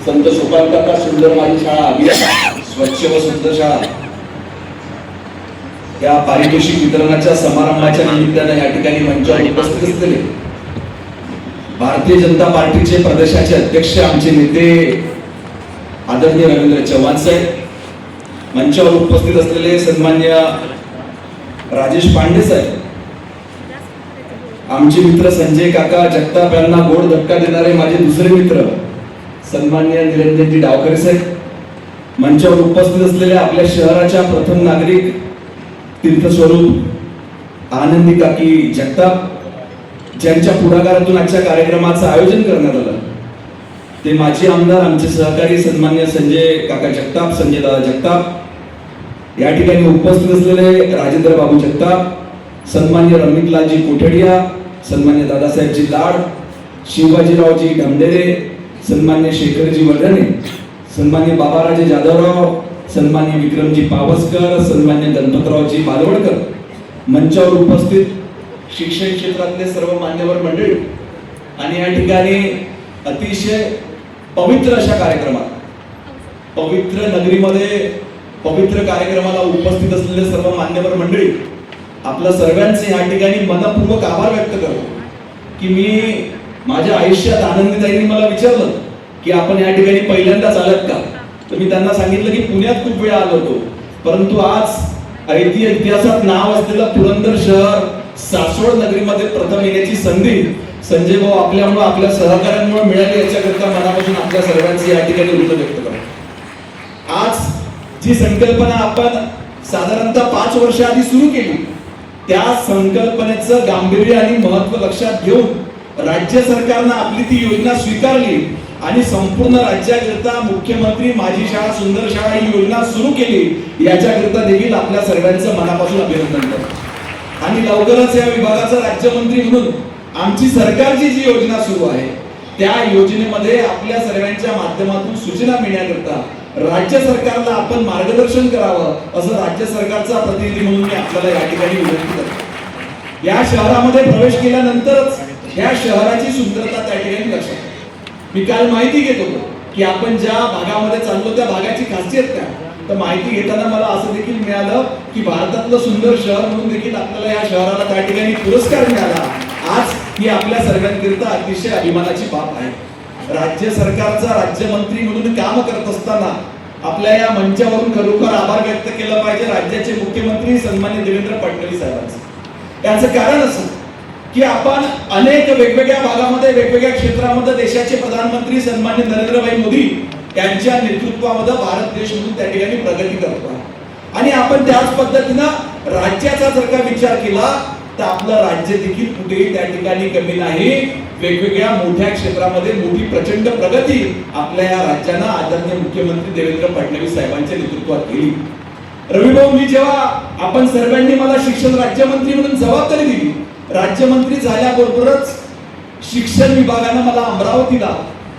संत सोपानकाका सुंदर माझी शाळा अभियान स्वच्छ व सुंदर शाळा या पारितोषिक वितरणाच्या समारंभाच्या निमित्ताने या ठिकाणी मंचावर उपस्थित असलेले भारतीय जनता पार्टीचे प्रदेशाचे अध्यक्ष आमचे नेते आदरणीय रवींद्र चव्हाण साहेब, मंचावर उपस्थित असलेले सन्मान्य राजेश पांडे साहेब, आमचे मित्र संजय काका जगताप यांना गोड धक्का देणारे माझे दुसरे मित्र सन्मान्य निरंजनजी डावकरे साहेब, मंचावर उपस्थित असलेल्या आपल्या शहराच्या प्रथम नागरिक तीर्थस्वरूप आनंदी काकी जगताप, ज्यांच्या पुढाकारातून आजच्या कार्यक्रमाचं आयोजन करण्यात आलं, ते माजी आमदार आमचे सहकारी सन्मान्य संजय काका जगताप, संजय दादा जगताप, या ठिकाणी उपस्थित असलेले राजेंद्र बाबू जगताप, सन्मान्य रमितलालजी कोठडिया, सन्मान्य दादासाहेबजी लाड, शिवाजीरावजी ढमडेरे, सन्मान्य शेखरजी वर्धने, सन्मान्य बाबाराजे जाधवराव, सन्मान्य विक्रमजी पावसकर, सन्मान्य गणपतरावजी बालवडकर, मंचावर उपस्थित शिक्षण क्षेत्रातले सर्व मान्यवर मंडळी आणि या ठिकाणी अतिशय पवित्र अशा कार्यक्रमात पवित्र नगरीमध्ये पवित्र कार्यक्रमाला उपस्थित असलेले सर्व मान्यवर मंडळी, आपल्या सर्वांचे या ठिकाणी मनपूर्वक आभार व्यक्त करतो की मी माझ्या आयुष्यात आनंदीताईंनी मला विचारलं की आपण या ठिकाणी पहिल्यांदाच आलात का, तर मी त्यांना सांगितलं की पुण्यात खूप वेळा आलो होतो, परंतु आज ऐतिहासिक इतिहासात नाव असलेलं पुरंदर शहर सासवड नगरीमध्ये प्रथम येण्याची संधी संजय भाऊ आपल्यामुळे आपल्या सहकार्यांमुळे मिळाली, याच्याकरता मनापासून आपल्या सर्वांची या ठिकाणी ऋण व्यक्त करतो। आज जी संकल्पना आपण साधारणतः 5 वर्ष आधी सुरू केली, त्या संकल्पनेचं गांभीर्य आणि महत्व लक्षात घेऊन राज्य सरकारनं आपली ती योजना स्वीकारली आणि संपूर्ण राज्याकरिता मुख्यमंत्री माझी शाळा सुंदर शाळा ही योजना सुरू केली, याच्याकरिता देखील आपल्या सर्वांचं मनापासून अभिनंदन करतो। आणि लवकरच या विभागाचा राज्यमंत्री म्हणून आमची सरकारची जी योजना सुरू आहे त्या योजनेमध्ये आपल्या सर्वांच्या माध्यमातून सूचना मिळण्याकरता राज्य सरकारला आपण मार्गदर्शन करावं असं राज्य सरकारचा प्रतिनिधी म्हणून मी आपल्याला या ठिकाणी विनंती करतो। या शहरामध्ये प्रवेश केल्यानंतरच या शहराची सुंदरता त्या ठिकाणी लक्षात येते। मी काल माहिती घेत होतो की आपण ज्या भागामध्ये चाललो त्या भागाची खासियत काय, तर माहिती घेताना मला असं देखील मिळालं की भारतातलं सुंदर शहर म्हणून देखील आपल्याला या शहराला त्या ठिकाणी पुरस्कार मिळाला। आज ही आपल्या सर्वांकरिता अतिशय अभिमानाची बाब आहे। राज्य सरकारचा राज्यमंत्री म्हणून काम करत असताना आपल्या या मंचावरून खरोखर आभार व्यक्त केला पाहिजे राज्याचे मुख्यमंत्री सन्माननीय देवेंद्र फडणवीस साहेबांचं। याचं कारण असं की आपण अनेक वेगवेगळ्या भागामध्ये वेगवेगळ्या क्षेत्रामध्ये देशाचे प्रधानमंत्री सन्माननीय नरेंद्रभाई मोदी यांच्या नेतृत्वामध्ये भारत देश म्हणून त्या ठिकाणी प्रगती करतो आणि आपण त्याच पद्धतीनं राज्याचा जर का विचार केला तर आपलं राज्य देखील कुठेही त्या ठिकाणी कमी नाही। वेगवेगळ्या मोठ्या क्षेत्रामध्ये मोठी प्रचंड प्रगती आपल्या या राज्यानं आदरणीय मुख्यमंत्री देवेंद्र फडणवीस साहेबांच्या नेतृत्वात केली। रविभाऊ, मी जेव्हा आपण सर्वांनी मला शिक्षण राज्यमंत्री म्हणून जबाबदारी दिली, राज्यमंत्री झाल्याबरोबरच शिक्षण विभागानं मला अमरावतीला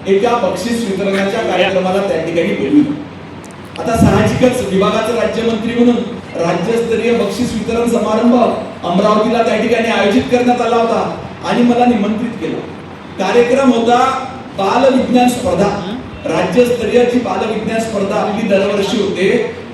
एका बक्षीस वितरणाच्या कार्यक्रमाला त्या ठिकाणी बोलवलं। आता साहजिकच विभागाचे राज्यमंत्री म्हणून राज्यस्तरीय बक्षीस वितरण समारंभ अमरावतीला त्या ठिकाणी आयोजित करण्यात आला होता आणि मला निमंत्रित केलं। कार्यक्रम होता बाल विज्ञान स्पर्धा, राज्यस्तरीय जी बाल विज्ञान स्पर्धा आपली दरवर्षी होते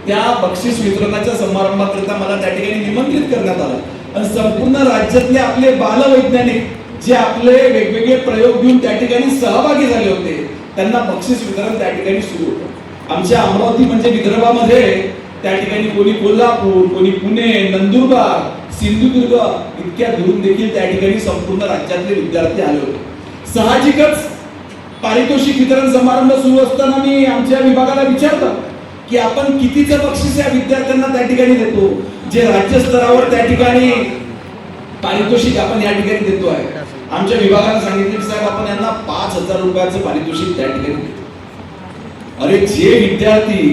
त्या बक्षीस वितरणाच्या समारंभाकरिता मला त्या ठिकाणी निमंत्रित करण्यात आलं आणि संपूर्ण राज्यातले आपले बालवैज्ञानिक जे आपले वेगवेगळे प्रयोग घेऊन त्या ठिकाणी सहभागी झाले होते त्यांना बक्षीस वितरण त्या ठिकाणी सुरू होतं। आमच्या अमरावती म्हणजे विदर्भामध्ये त्या ठिकाणी कोणी कोल्हापूर, कोणी पुणे, नंदुरबार, सिंधुदुर्ग इतक्या दुरून देखील त्या ठिकाणी संपूर्ण राज्यातले विद्यार्थी आले होते। साहजिकच पारितोषिक वितरण समारंभ सुरू असताना मी आमच्या विभागाला विचारलं की आपण कितीचं बक्षीस या विद्यार्थ्यांना त्या ठिकाणी देतो, जे राज्य स्तरावर त्या ठिकाणी पारितोषिक आपण या ठिकाणी देतो आहे। आमच्या विभागाने सांगितले की साहेब आपण यांना 5,000 रुपयाचं पारितोषिक त्या ठिकाणी देतो। अरे, जे विद्यार्थी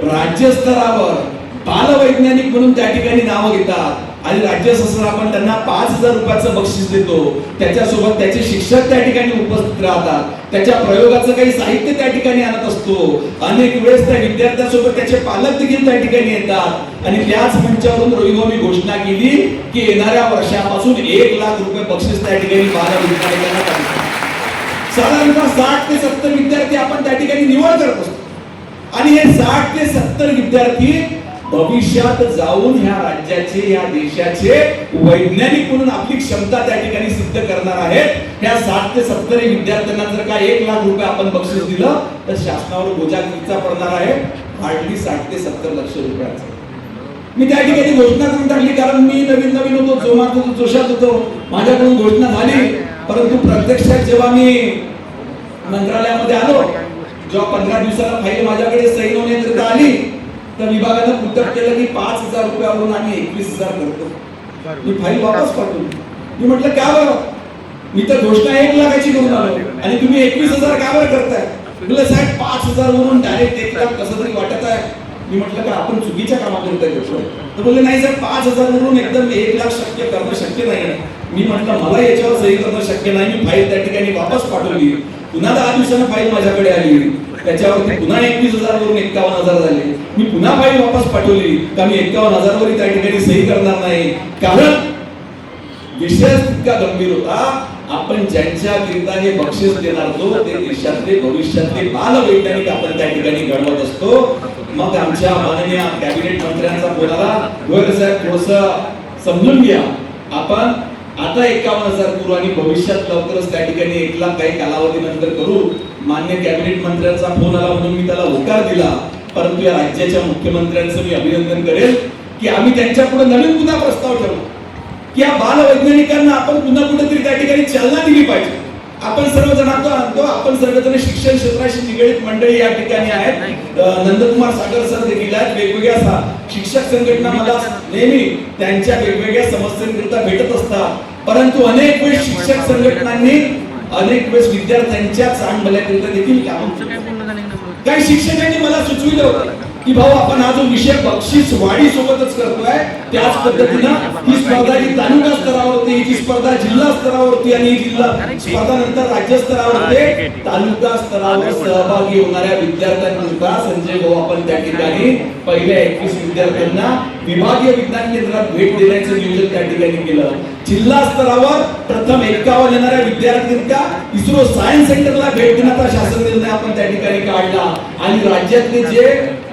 राज्य स्तरावर बालवैज्ञानिक म्हणून त्या ठिकाणी नाव घेतात आणि राज्य शासन आपण त्यांना 5,000 रुपयाचं बक्षीस देतो, त्याच्यासोबत त्याचे शिक्षक त्या ठिकाणी उपस्थित राहतात, त्याच्या प्रयोगाचं काही साहित्य त्या ठिकाणी आणत असतो, अनेक वेळेस त्या विद्यार्थ्यांसोबत त्याचे पालक देखील त्या ठिकाणी येतात आणि त्याच मंचावरून रविवारी घोषणा केली की येणाऱ्या वर्षापासून 1 लाख रुपये बक्षीस त्या ठिकाणी बालविद्यार्थ्यांना साधारणतः 60 ते 70 विद्यार्थी आपण त्या ठिकाणी निवड करत असतो आणि हे 60 ते 70 विद्यार्थी भविष्यात जाऊन ह्या राज्याचे या देशाचे वैज्ञानिक म्हणून आपली क्षमता त्या ठिकाणी सिद्ध करणार आहेत. त्या 60 ते 70 विद्यार्थ्यांना जर का 1 लाख रुपये आपण बक्षीस दिलं तर शासनावर बोजा कितीचा पडणार आहे? हार्डली 60 ते 70 लक्ष रुपयाचा. मी त्या ठिकाणी घोषणा करून टाकली, कारण मी नवीन होतो, जोशात होतो, माझ्याकडून घोषणा झाली. परंतु प्रत्यक्षात जेव्हा मी मंत्रालयामध्ये आलो, जेव्हा 15 दिवसाला फाईल माझ्याकडे सही होण्याकरिता आली, तर विभागानं पुस्तक केलं की 5,000 रुपयावरून आम्ही 21,000 करतो. मी फाईल वापस पाठवली. मी म्हटलं का बरं, मी तर घोषणा 1 लाखाची करून आलो आणि तुम्ही 21,000 का बरं करताय? म्हटलं साहेब 5,000 वरून डायरेक्ट 1 लाख कसं तरी वाटत आहे. मी म्हटलं का आपण चुकीच्या कामाकरिता घेतोय? तर बोलले नाही साहेब 5,000 वरून एकदम 1 लाख शक्य करणं शक्य नाही. मी म्हटलं मला याच्यावर सही करणं शक्य नाही. मी फाईल त्या ठिकाणी वापस पाठवली. पुन्हा 10 दिवसानं फाईल माझ्याकडे आली, त्याच्यावरती पुन्हा 21,000 वरून 51,000 झाले. मी पुन्हा फाईल वापस पाठवली का मी 51,000 वरून त्या ठिकाणी सही करणार नाही, कारण विषय इतका गंभीर होता. आपण ज्यांच्याकरिता हे बक्षीस देणार होतो ते देशातले भविष्यातले बालवैज्ञानिक आपण त्या ठिकाणी घडवत असतो. मग आमच्या माननीय कॅबिनेट मंत्र्यांचा फोन आला, गोयल साहेब थोडंसं समजून घ्या, आपण आता 51,000 करू आणि भविष्यात लवकरच त्या ठिकाणी 1 लाख काही कालावधीनंतर करू. मान्य कॅबिनेट मंत्र्यांचा फोन आला म्हणून मी त्याला होकार दिला. परंतु या राज्याच्या मुख्यमंत्र्यांचं मी अभिनंदन करेल की आम्ही त्यांच्या पुढे नवीन पुन्हा प्रस्ताव ठेवला की या बालवैज्ञानिकांना आपण पुन्हा कुठेतरी त्या ठिकाणी चालना दिली पाहिजे. आपण सर्वजण आणतो, आपण सर्वजण शिक्षण क्षेत्राशी निगडीत मंडळी या ठिकाणी आहेत. नंदकुमार सागर सर देखील आहेत. वेगवेगळ्या शिक्षक संघटना मला नेहमी त्यांच्या वेगवेगळ्या समस्यांकरिता भेटत असतात. परंतु अनेक वेळेस शिक्षक संघटनांनी अनेक वेळेस विद्यार्थ्यांच्या चांगल्याकरिता देखील काम केलं. काही शिक्षकांनी मला सुचविलं होतं की भाऊ आपण हा जो विषय बक्षीस वाढी सोबतच करतोय, त्याच पद्धतीनं ही स्पर्धा ही तालुका स्तरावरती, ही स्पर्धा जिल्हा स्तरावरती आणि जिल्हा स्पर्धा नंतर राज्य स्तरावरती तालुका स्तरावर सहभागी होणाऱ्या विद्यार्थ्यांकरिता संजय भाऊ आपण त्या ठिकाणी पहिल्या 21 विद्यार्थ्यांना विभागीय विज्ञान केंद्रात भेट देण्याचं नियोजन त्या ठिकाणी केलं. जिल्हा स्तरावर प्रथम 51 येणाऱ्या विद्यार्थ्यांना इस्रो सायन्स सेंटरला भेट देण्याचा शासन निर्णय आपण त्या ठिकाणी काढला आणि राज्यातले जे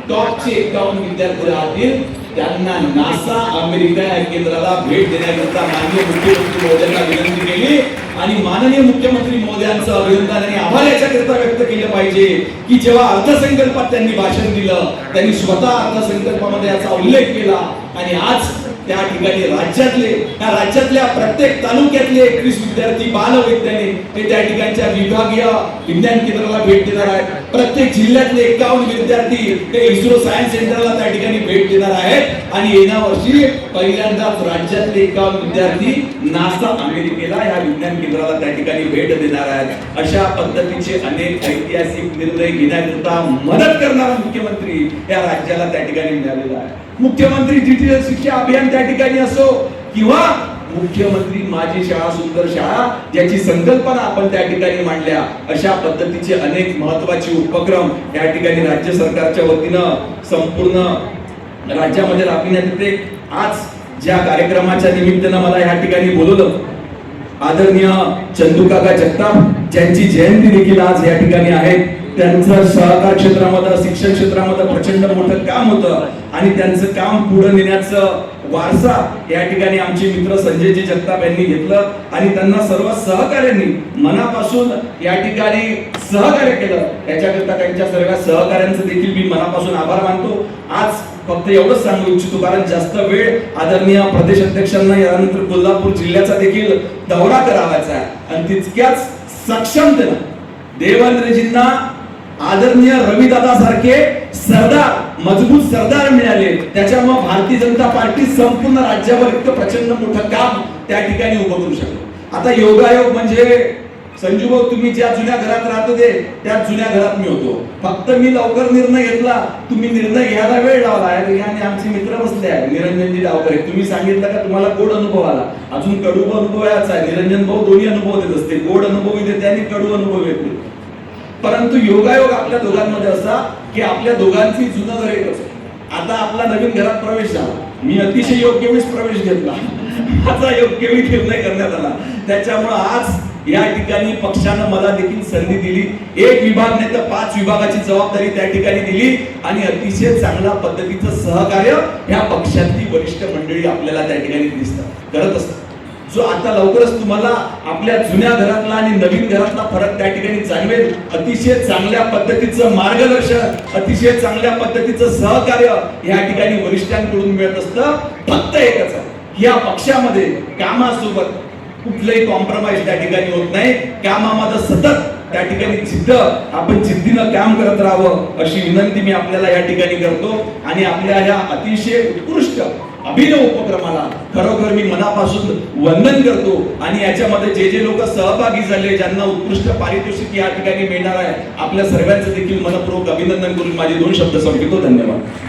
टॉपचे 51 विद्यार्थी राहतील त्यांना नासा अमेरिका या केंद्राला भेट देण्याकरिता माननीय मुख्यमंत्री महोदयांना विनंती केली. आणि माननीय मुख्यमंत्री महोदयांचं अभिनंदन आणि आभार याच्याकरिता व्यक्त केलं पाहिजे की जेव्हा अर्थसंकल्पात त्यांनी भाषण दिलं, त्यांनी स्वतः अर्थसंकल्पामध्ये याचा उल्लेख केला आणि आज त्या ठिकाणी राज्यातल्या प्रत्येक तालुक्यातले 21 विद्यार्थी बालवैज्ञानिक हे त्या ठिकाणच्या विभागीय विज्ञान केंद्राला भेट देणार आहेत. प्रत्येक जिल्ह्यातले 51 विद्यार्थी हे इस्रो सायन्स सेंटरला त्या ठिकाणी भेट देणार आहेत आणि येत्या वर्षी पहिल्यांदाच राज्यातले 51 विद्यार्थी नासा अमेरिकेला या विज्ञान केंद्राला त्या ठिकाणी भेट देणार आहेत. अशा पद्धतीचे अनेक ऐतिहासिक निर्णय घेण्याकरिता मदत करणारा मुख्यमंत्री या राज्याला त्या ठिकाणी मिळालेला आहे. मुख्यमंत्री डिजिटल शिक्षा अभियान त्या ठिकाणी असो किंवा मुख्यमंत्री माझी शाळा सुंदर शाळा ज्याची संकल्पना आपण त्या ठिकाणी मांडल्या, अशा पद्धतीचे अनेक महत्त्वाचे उपक्रम या ठिकाणी राज्य सरकारच्या वतीनं संपूर्ण राज्यामध्ये राबविण्यात येते. आज ज्या कार्यक्रमाच्या निमित्तानं मला या ठिकाणी बोलवलं, आदरणीय चंदूकाका जगताप ज्यांची जयंती देखील आज या ठिकाणी आहे. त्यांचं सहकार क्षेत्रामध्ये, शिक्षण क्षेत्रामध्ये प्रचंड मोठं काम होतं आणि त्यांचं काम पुढे नेण्याचं वारसा या ठिकाणी आमचे मित्र संजयजी जगताप यांनी घेतलं आणि त्यांना सर्व सहकार्यांनी मनापासून या ठिकाणी सहकार्य केलं. याच्याकरता त्यांच्या सर्व सहकार्यांचं देखील मी मनापासून आभार मानतो. आज फक्त एवढंच सांगू इच्छितो, कारण जास्त वेळ आदरणीय प्रदेश अध्यक्षांना यानंतर कोल्हापूर जिल्ह्याचा देखील दौरा करावायचा आहे आणि तितक्याच सक्षमतेनं देवेंद्रजींना आदरणीय रविदादा सारखे सरदार, मजबूत सरदार मिळाले. त्याच्यामुळे भारतीय जनता पार्टी संपूर्ण राज्यावर इतकं प्रचंड मोठं काम त्या ठिकाणी उभं करू शकतो. आता योगायोग म्हणजे संजू भाऊ, तुम्ही ज्या जुन्या घरात राहत होते त्या जुन्या घरात मी होतो. फक्त मी लवकर निर्णय घेतला, तुम्ही निर्णय घ्यायला वेळ लावला आहे. आणि आमचे मित्र बसले आहे, निरंजनजी डावकर, तुम्ही सांगितलं का तुम्हाला गोड अनुभव आला, अजून कडू अनुभव याचा आहे. निरंजन भाऊ दोन्ही अनुभव देत असते, गोड अनुभव देते आणि कडू अनुभव येते. परंतु योगायोग आपल्या दोघांमध्ये असा की आपल्या दोघांची जुनं घर एकच. आता आपला नवीन घरात प्रवेश झाला, मी अतिशय योग्य वेळेस प्रवेश घेतला, माझा योग्य वेळी निर्णय करण्यात आला. त्याच्यामुळे आज या ठिकाणी पक्षानं मला देखील संधी दिली. एक विभाग नाही तर 5 विभागाची जबाबदारी त्या ठिकाणी दिली आणि अतिशय चांगल्या पद्धतीचं सहकार्य या पक्षातली वरिष्ठ मंडळी आपल्याला त्या ठिकाणी दिसतात, करत असतात. जो आता लवकरच तुम्हाला आपल्या जुन्या घरातला आणि नवीन घरातला फरक त्या ठिकाणी जाणवेल. अतिशय चांगल्या पद्धतीचं मार्गदर्शन, अतिशय चांगल्या पद्धतीचं सहकार्य या ठिकाणी वरिष्ठांकडून मिळत असतं. फक्त एकच आहे, या पक्षामध्ये कामासोबत कुठलंही कॉम्प्रोमाइज त्या ठिकाणी होत नाही. कामामध्ये सतत त्या ठिकाणी जिद्द, आपण जिद्दीनं काम करत राहावं अशी विनंती मी आपल्याला या ठिकाणी करतो. आणि आपल्या या अतिशय उत्कृष्ट अभिनव उपक्रमाला खरोखर मी मनापासून वंदन करतो. आणि याच्यामध्ये जे जे लोक सहभागी झाले, ज्यांना उत्कृष्ट पारितोषिक या ठिकाणी मिळणार आहे, आपल्या सर्वांचं देखील मनपूर्वक अभिनंदन करून माझे 2 शब्द संपवितो. धन्यवाद.